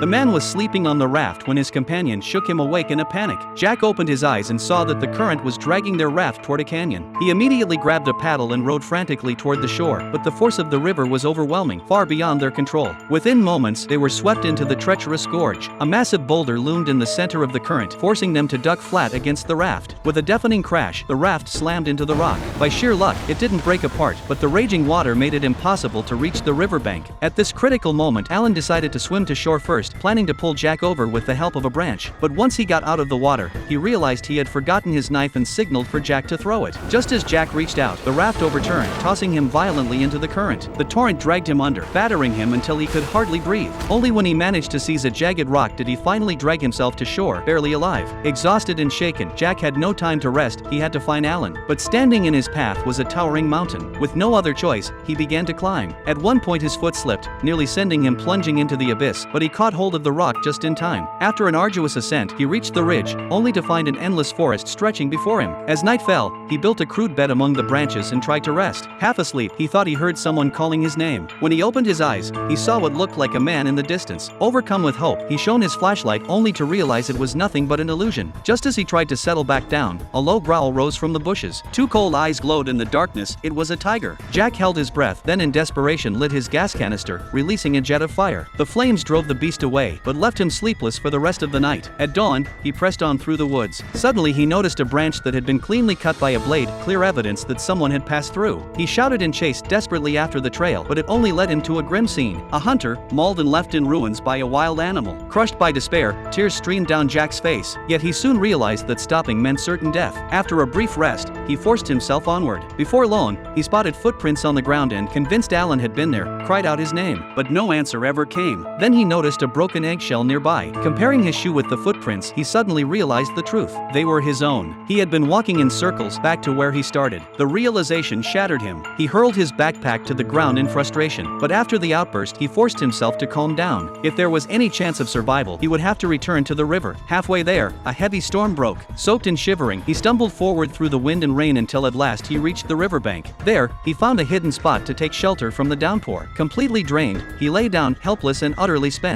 The man was sleeping on the raft when his companion shook him awake in a panic. Jack opened his eyes and saw that the current was dragging their raft toward a canyon. He immediately grabbed a paddle and rowed frantically toward the shore, but the force of the river was overwhelming, far beyond their control. Within moments, they were swept into the treacherous gorge. A massive boulder loomed in the center of the current, forcing them to duck flat against the raft. With a deafening crash, the raft slammed into the rock. By sheer luck, it didn't break apart, but the raging water made it impossible to reach the riverbank. At this critical moment, Alan decided to swim to shore first, planning to pull Jack over with the help of a branch. But once he got out of the water, he realized he had forgotten his knife and signaled for Jack to throw it. Just as Jack reached out, the raft overturned, tossing him violently into the current. The torrent dragged him under, battering him until he could hardly breathe. Only when he managed to seize a jagged rock did he finally drag himself to shore, barely alive. Exhausted and shaken, Jack had no time to rest. He had to find Alan. But standing in his path was a towering mountain. With no other choice, he began to climb. At one point his foot slipped, nearly sending him plunging into the abyss, but he caught hold of the rock just in time. After an arduous ascent, he reached the ridge, only to find an endless forest stretching before him. As night fell, he built a crude bed among the branches and tried to rest. Half asleep, he thought he heard someone calling his name. When he opened his eyes, he saw what looked like a man in the distance. Overcome with hope, he shone his flashlight only to realize it was nothing but an illusion. Just as he tried to settle back down, a low growl rose from the bushes. Two cold eyes glowed in the darkness. It was a tiger. Jack held his breath, then in desperation lit his gas canister, releasing a jet of fire. The flames drove the beast away, but left him sleepless for the rest of the night. At dawn, he pressed on through the woods. Suddenly he noticed a branch that had been cleanly cut by a blade, clear evidence that someone had passed through. He shouted and chased desperately after the trail, but it only led him to a grim scene. A hunter, mauled and left in ruins by a wild animal. Crushed by despair, tears streamed down Jack's face, yet he soon realized that stopping meant certain death. After a brief rest, he forced himself onward. Before long, he spotted footprints on the ground and, convinced Alan had been there, cried out his name, but no answer ever came. Then he noticed a broken eggshell nearby. Comparing his shoe with the footprints, he suddenly realized the truth. They were his own. He had been walking in circles back to where he started. The realization shattered him. He hurled his backpack to the ground in frustration, but after the outburst, he forced himself to calm down. If there was any chance of survival, he would have to return to the river. Halfway there, a heavy storm broke. Soaked and shivering, he stumbled forward through the wind and rain until at last he reached the riverbank. There, he found a hidden spot to take shelter from the downpour. Completely drained, he lay down, helpless and utterly spent.